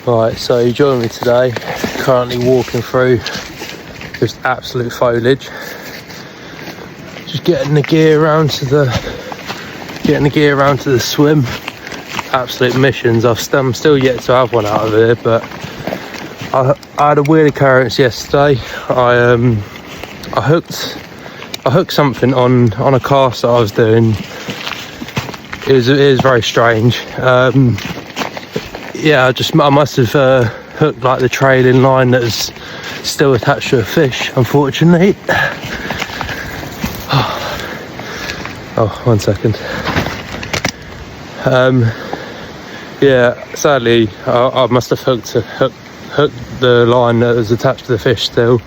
Right, so you join me today, currently walking through just absolute foliage. Just getting the gear around to the swim. Absolute missions. I'm still yet to have one out of here, but I had a weird occurrence yesterday. I hooked something on a cast that I was doing. It was very strange. Yeah, I must have hooked like the trailing line that is still attached to a fish, unfortunately. Oh, 1 second. Yeah, sadly, I must have hooked the line that was attached to the fish still.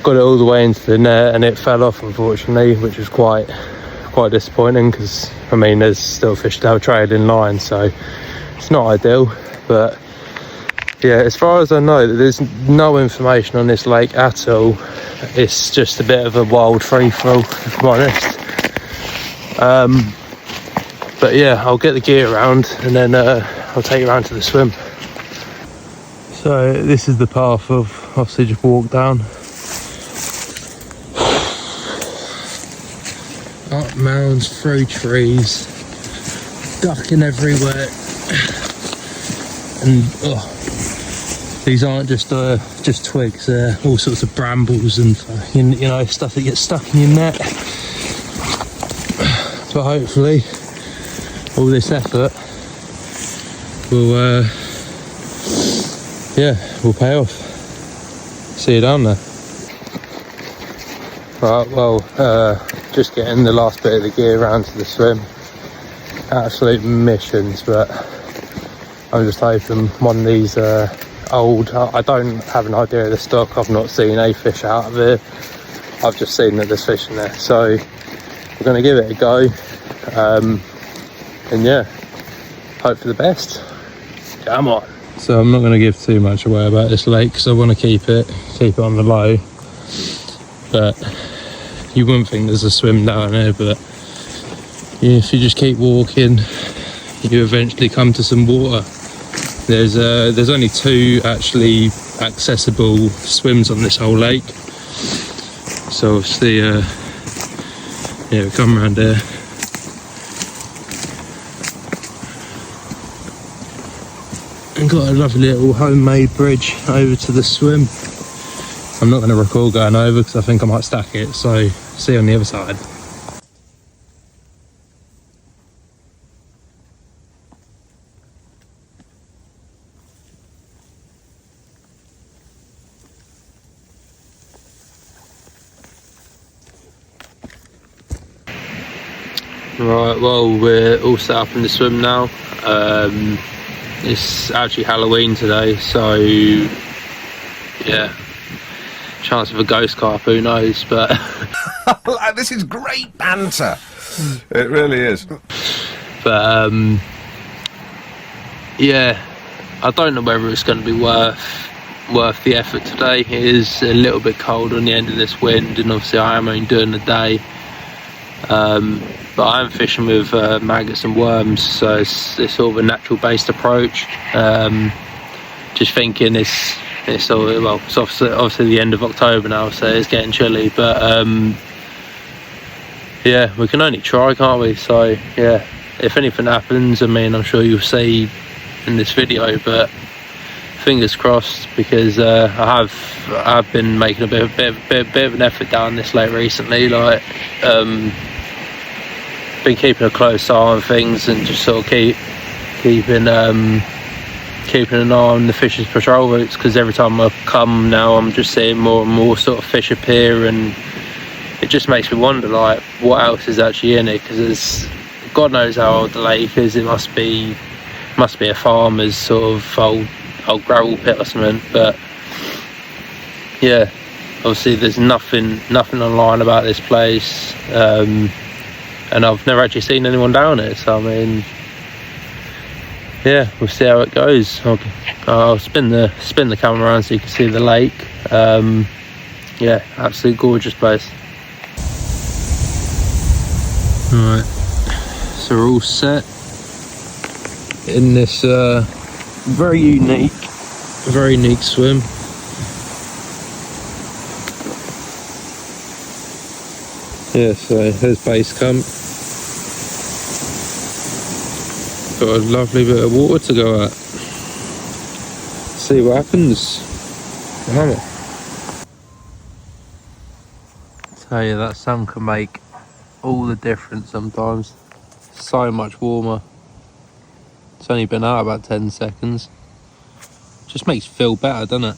Got it all the way into the net and it fell off, unfortunately, which was quite disappointing because, I mean, there's still fish tail trailing line, so it's not ideal. But yeah, as far as I know, there's no information on this lake at all. It's just a bit of a wild free-for-all, if I'm honest. But yeah, I'll get the gear around and then I'll take you around to the swim. So this is the path I've obviously just walked down. Up mounds, through trees, ducking everywhere. And these aren't just twigs, they're all sorts of brambles and you know, stuff that gets stuck in your net. But hopefully all this effort will pay off. See you down there. Right, well, just getting the last bit of the gear around to the swim. Absolute missions, but I'm just hoping one of these old, I don't have an idea of the stock, I've not seen a fish out of here, I've just seen that there's fish in there, so we're going to give it a go, and yeah, hope for the best. Come on. So I'm not going to give too much away about this lake because I want to keep it on the low, but you wouldn't think there's a swim down here, but if you just keep walking you eventually come to some water. There's only 2 actually accessible swims on this whole lake, so obviously yeah, we come around here. And got a lovely little homemade bridge over to the swim. I'm not going to record going over because I think I might stack it, so see you on the other side. Right, well, we're all set up in the swim now. It's actually Halloween today, so yeah, chance of a ghost carp, who knows, but this is great banter. It really is. But yeah, I don't know whether it's going to be worth the effort today. It is a little bit cold on the end of this wind, and obviously I am only doing the day. But I am fishing with maggots and worms, so it's sort of a natural based approach. Just thinking it's obviously the end of October now, so it's getting chilly, but yeah, we can only try, can't we? So yeah, if anything happens, I mean, I'm sure you'll see in this video, but fingers crossed, because I've been making a bit of an effort down this lake recently, like been keeping a close eye on things and just sort of keeping an eye on the fish's patrol routes, because every time I come now I'm just seeing more and more sort of fish appear, and it just makes me wonder, like, what else is actually in it, because God knows how old the lake is. It must be a farmer's sort of old gravel pit or something. But yeah, obviously there's nothing online about this place, and I've never actually seen anyone down it, so I mean, yeah, we'll see how it goes. I'll spin the camera around so you can see the lake. Yeah, absolutely gorgeous place. Alright, so we're all set in this Very unique swim. Yeah, so there's base camp. Got a lovely bit of water to go at. See what happens. Hammer. Tell you, that sun can make all the difference sometimes. So much warmer. It's only been out about 10 seconds. Just makes you feel better, doesn't it?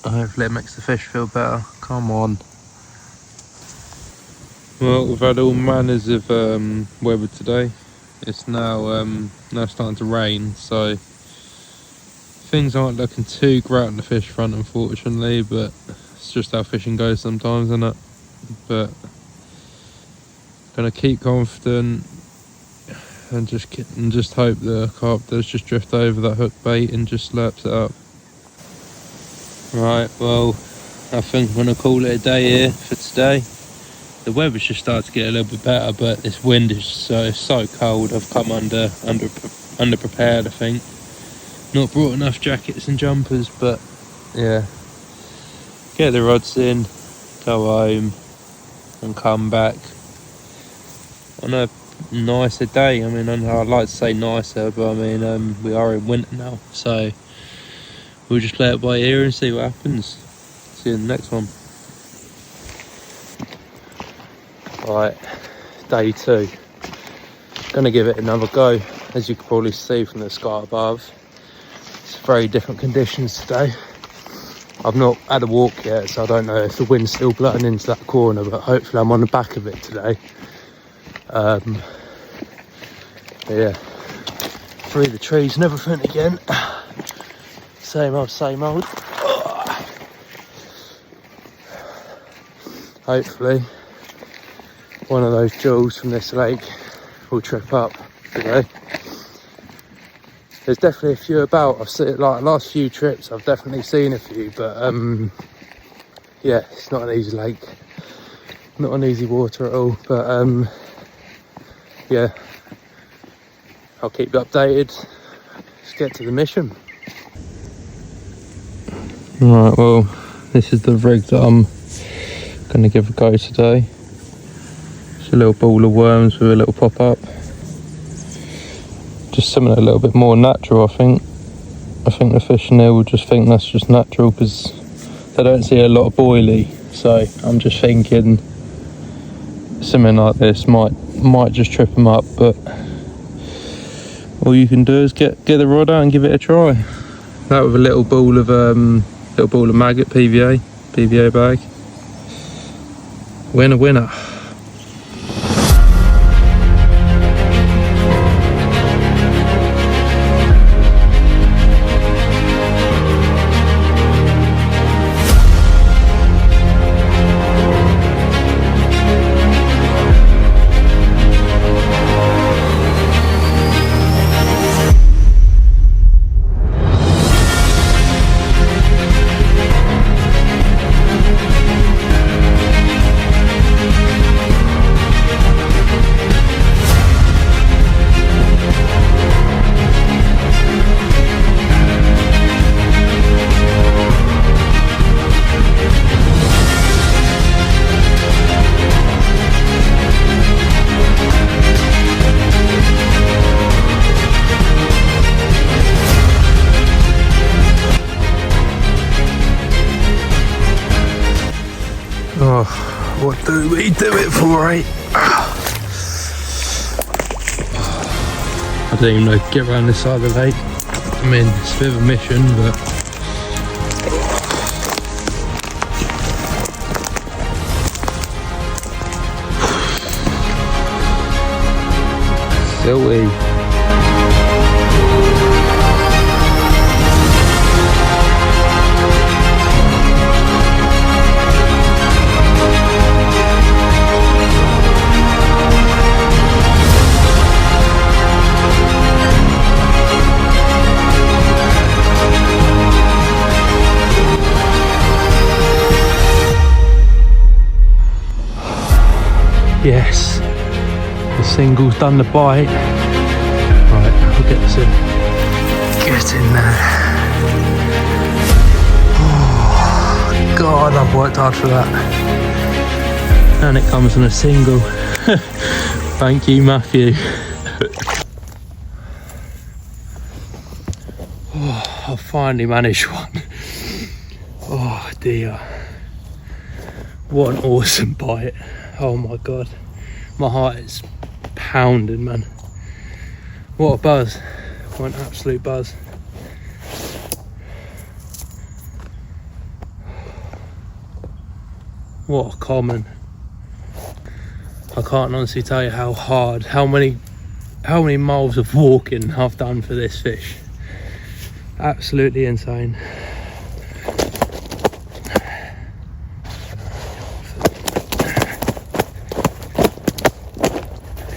Hopefully it makes the fish feel better. Come on. Well, we've had all manners of weather today. It's now starting to rain, so things aren't looking too great on the fish front, unfortunately, but it's just how fishing goes sometimes, isn't it? But gonna keep confident and just hope the carp does just drift over that hook bait and just slurps it up. Right, well, I think I'm gonna call it a day here for today. The weather's just started to get a little bit better, but this wind is so cold. I've come under prepared, I think. Not brought enough jackets and jumpers, but yeah. Get the rods in, go home, and come back on a nicer day. I mean, I'd like to say nicer, but I mean, we are in winter now, so we'll just play it by ear and see what happens. See you in the next one. Right, day 2. Gonna give it another go. As you can probably see from the sky above, it's very different conditions today. I've not had a walk yet, so I don't know if the wind's still blowing into that corner, but hopefully I'm on the back of it today. Yeah, through the trees and everything again. Same old, same old. Hopefully one of those jewels from this lake will trip up today. There's definitely a few about. I've seen, like, last few trips I've definitely seen a few, but yeah, it's not an easy lake, not an easy water at all, but yeah, I'll keep you updated. Let's get to the mission. Right, well, this is the rig that I'm going to give a go today. It's a little ball of worms with a little pop-up. Just something a little bit more natural, I think. I think the fish in there will just think that's just natural because they don't see a lot of boilie. So I'm just thinking something like this might just trip them up, but all you can do is get the rod out and give it a try. That with a little ball of maggot PVA bag. Winner. Oh, what do we do it for, eh? I don't even know if I can get around this side of the lake. I mean, it's a bit of a mission, but silly. Yes, the single's done the bite. Right, I'll get this in. worked hard for that. And it comes on a single. Thank you, Matthew. Oh, I finally managed one. Oh dear. What an awesome bite. Oh my god. My heart is pounding, man. What a buzz. What an absolute buzz. What a common. I can't honestly tell you how hard, how many miles of walking I've done for this fish. Absolutely insane.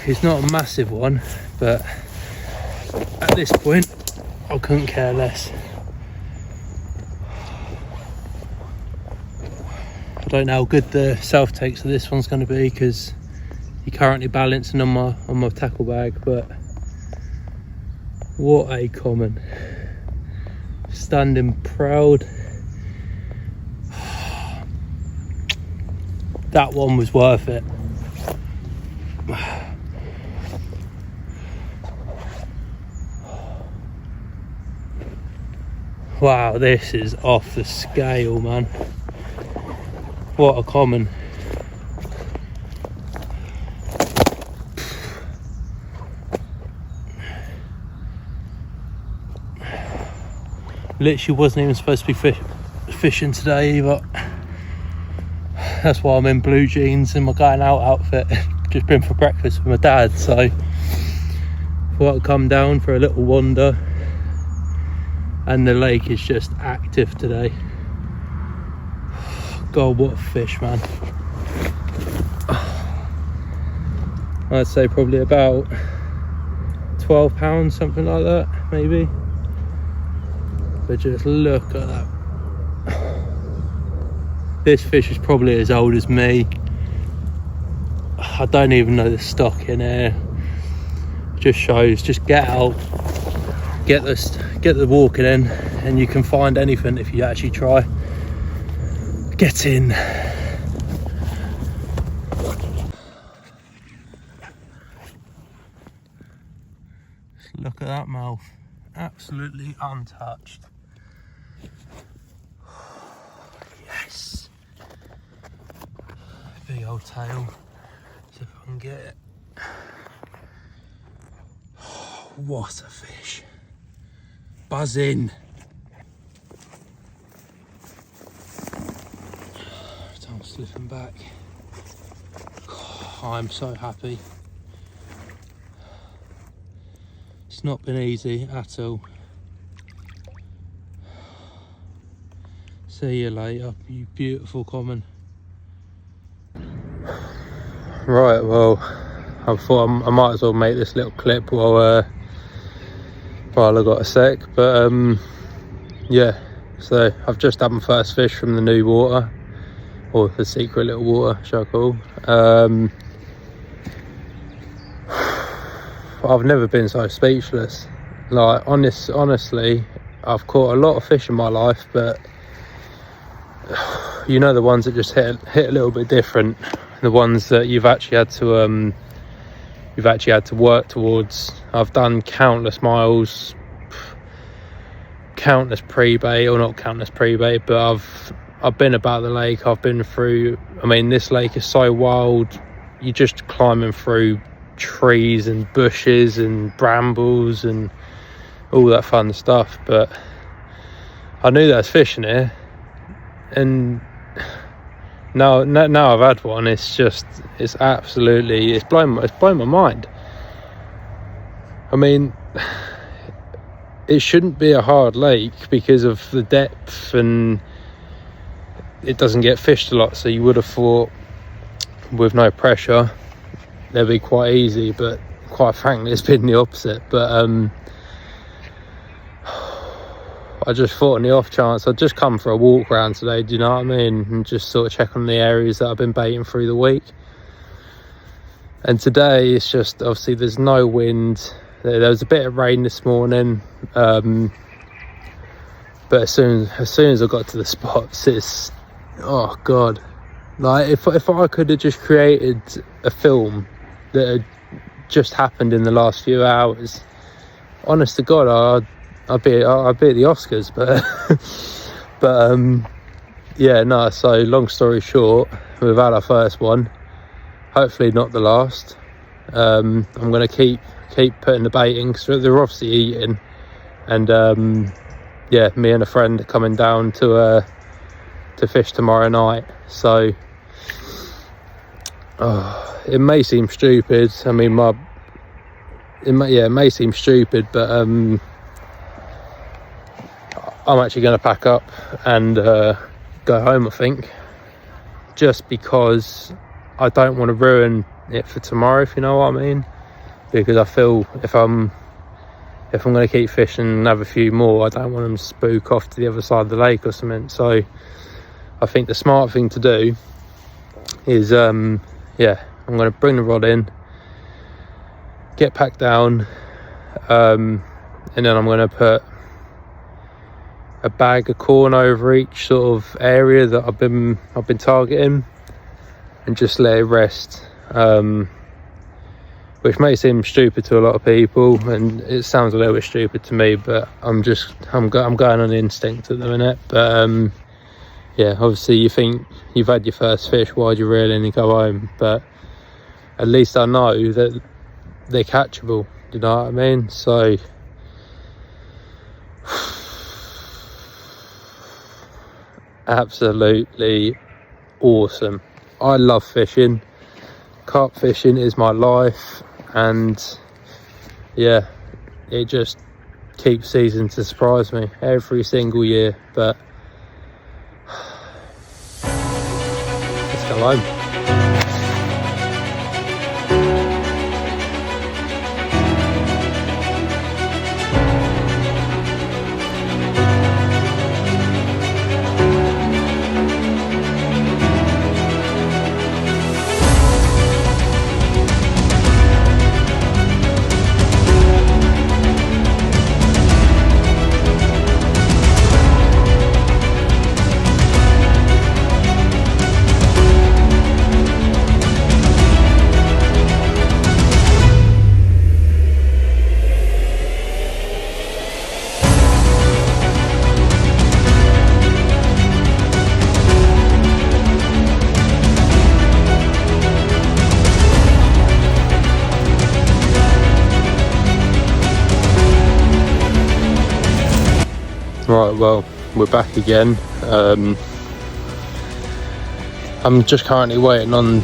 It's not a massive one, but at this point I couldn't care less. I don't know how good the self takes of this one's going to be because you're currently balancing on my tackle bag, but what a common. Standing proud. That one was worth it. Wow, this is off the scale, man. What a common. Literally wasn't even supposed to be fishing today either. That's why I'm in blue jeans and my going out outfit. Just been for breakfast with my dad, so thought I'd come down for a little wander. And the lake is just active today. God, what a fish, man. I'd say probably about 12 pounds, something like that, maybe. But just look at that. This fish is probably as old as me. I don't even know the stock in here. Just shows, just get out, get the walking in, and you can find anything if you actually try. Get in. Look at that mouth, absolutely untouched. Yes. Big old tail. See if I can get it. What a fish. Buzzing. I'm slipping back. I'm so happy. It's not been easy at all. See you later, you beautiful common. Right, well, I thought I might as well make this little clip while I got a sec, but yeah, so I've just had my first fish from the new water, or the secret little water, shall I call. I've never been so speechless. Like, honestly, I've caught a lot of fish in my life, but you know, the ones that just hit a little bit different, the ones that you've actually had to work towards. I've done countless miles, countless pre-bait, or not countless pre-bait, but I've been about the lake. I've been through, I mean, this lake is so wild. You're just climbing through trees and bushes and brambles and all that fun stuff, but I knew there was fish in here, and now I've had one. It's blown my mind. I mean, it shouldn't be a hard lake because of the depth, and it doesn't get fished a lot, so you would have thought with no pressure they'll be quite easy, but quite frankly it's been the opposite. But I just thought on the off chance, I'd just come for a walk around today, do you know what I mean, and just sort of check on the areas that I've been baiting through the week. And today it's just, obviously there's no wind. There was a bit of rain this morning, but as soon as I got to the spots, oh god, like if I could have just created a film that had just happened in the last few hours, honest to god, I'd be at the Oscars. But yeah, no, so long story short, we've had our first one, hopefully not the last. I'm gonna keep putting the bait in, because they're obviously eating, and yeah, me and a friend are coming down to fish tomorrow night. So it may seem stupid, I mean it may seem stupid, but I'm actually going to pack up and go home, I think, just because I don't want to ruin it for tomorrow, if you know what I mean, because I feel if I'm going to keep fishing and have a few more, I don't want them to spook off to the other side of the lake or something. So I think the smart thing to do is yeah, I'm going to bring the rod in, get packed down, and then I'm going to put a bag of corn over each sort of area that I've been targeting, and just let it rest, which may seem stupid to a lot of people, and it sounds a little bit stupid to me, but I'm going on instinct at the minute. But yeah, obviously you think you've had your first fish, why'd you reel in and go home? But at least I know that they're catchable, you know what I mean? So absolutely awesome. I love fishing. Carp fishing is my life, and yeah, it just keeps season to surprise me every single year. But let's go home. Right, well, we're back again. I'm just currently waiting on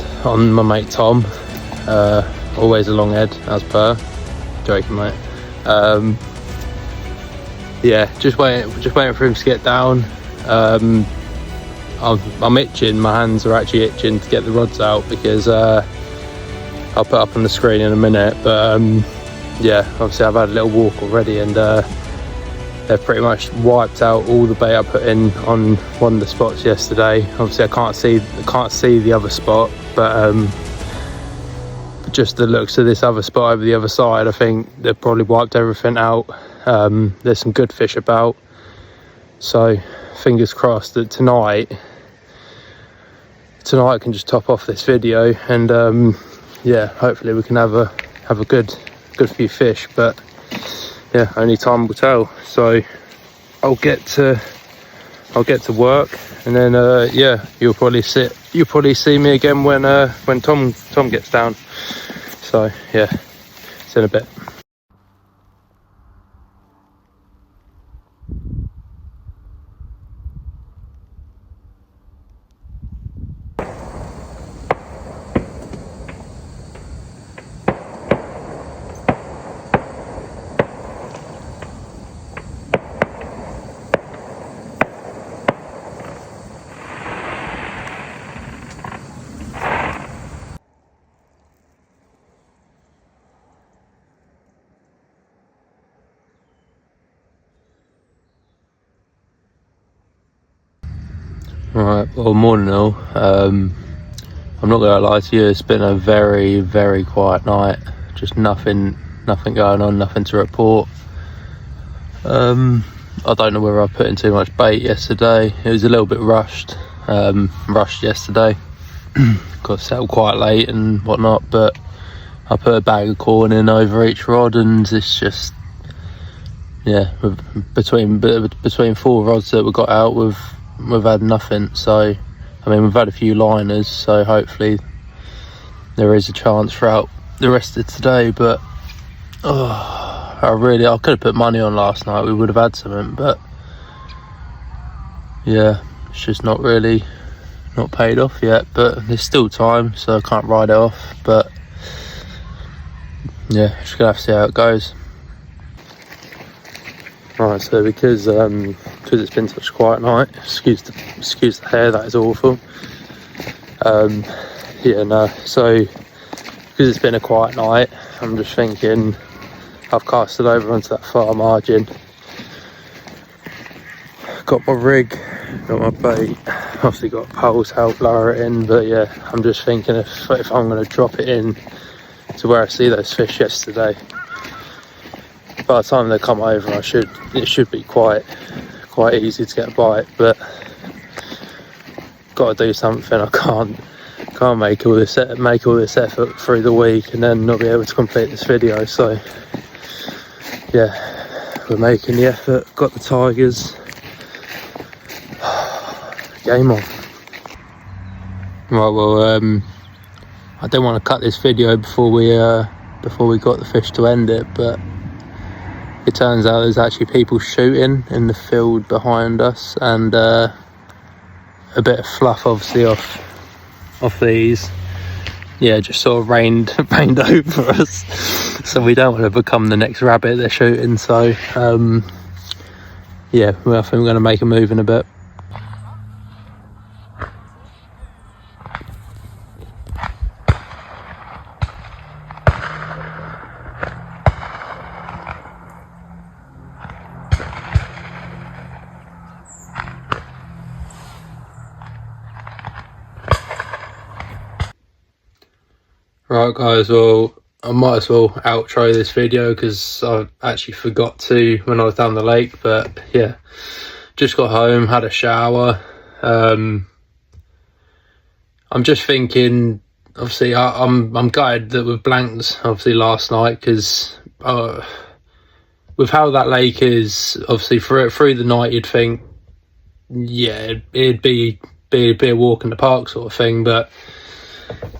my mate Tom. Always a long head, as per. Joking, mate. Yeah, just waiting for him to get down. I'm itching. My hands are actually itching to get the rods out, because I'll put up on the screen in a minute. But yeah, obviously I've had a little walk already, and they've pretty much wiped out all the bait I put in on one of the spots yesterday. Obviously I can't see the other spot, but just the looks of this other spot over the other side, I think they've probably wiped everything out. There's some good fish about, so fingers crossed that tonight I can just top off this video, and yeah, hopefully we can have a good few fish. But yeah, only time will tell. So I'll get to work, and then yeah, you'll probably see me again when Tom gets down. So yeah, see you in a bit. Right, well, morning all. I'm not gonna lie to you, it's been a very, very quiet night. Just nothing going on, nothing to report. I don't know whether I put in too much bait yesterday. It was a little bit rushed. rushed yesterday. Got settled quite late and whatnot, but I put a bag of corn in over each rod, and it's just, yeah, between 4 rods that we got out, we've had nothing. So I mean, we've had a few liners, so hopefully there is a chance throughout the rest of today. But I could have put money on last night, we would have had something, but yeah, it's just not paid off yet. But there's still time, so I can't write it off. But yeah, just gonna have to see how it goes. Right, so because it's been such a quiet night, excuse the hair, that is awful. Yeah, no, so because it's been a quiet night, I'm just thinking I've cast it over onto that far margin. Got my rig, got my bait, obviously got poles to help lower it in, but yeah, I'm just thinking if I'm going to drop it in to where I see those fish yesterday, by the time they come over, it should be quite easy to get a bite. But got to do something. I can't make all this effort through the week and then not be able to complete this video. So yeah, we're making the effort. Got the tigers. Game on. Right, well, I didn't want to cut this video before we got the fish to end it, but it turns out there's actually people shooting in the field behind us, and a bit of fluff obviously off these, yeah, just sort of rained over us. So we don't want to become the next rabbit they're shooting. So yeah, well, I think we're going to make a move in a bit. Right guys, well, I might as well outro this video because I actually forgot to when I was down the lake. But yeah, just got home, had a shower. I'm just thinking, obviously I'm gutted that we've blanked obviously last night, because with how that lake is, obviously through the night you'd think, yeah, it'd be a walk in the park sort of thing, but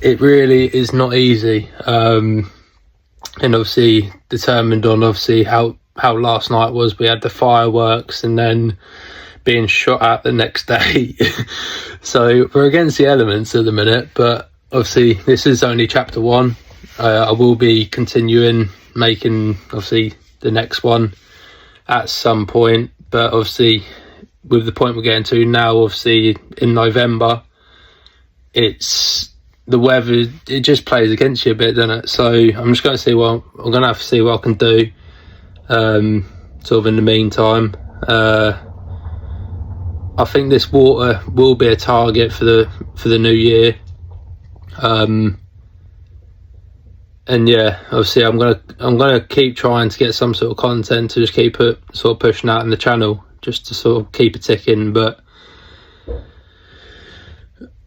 it really is not easy. And obviously determined on obviously how last night was. We had the fireworks and then being shot at the next day. So we're against the elements at the minute, but obviously this is only chapter 1. I will be continuing making obviously the next one at some point, but obviously with the point we're getting to now, obviously in November, it's the weather, it just plays against you a bit, doesn't it? So I'm just going to see I'm going to have to see what I can do sort of in the meantime. I think this water will be a target for the new year, and yeah, obviously I'm gonna keep trying to get some sort of content to just keep it sort of pushing out in the channel, just to sort of keep it ticking. But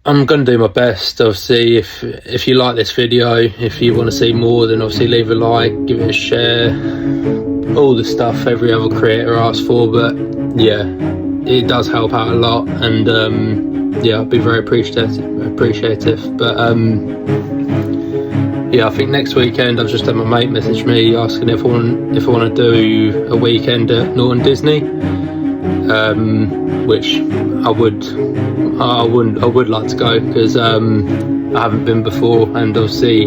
I'm going to do my best. Obviously, if you like this video, if you want to see more, then obviously leave a like, give it a share, all the stuff every other creator asks for. But yeah, it does help out a lot, and yeah, I'll be very appreciative. But yeah, I think next weekend I've just had my mate message me asking if I want to do a weekend at Norton Disney, which I would like to go, because I haven't been before, and obviously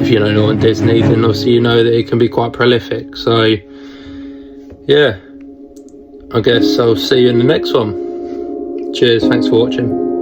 if you know Norton Disney, then obviously you know that it can be quite prolific. So yeah, I guess I'll see you in the next one. Cheers, thanks for watching.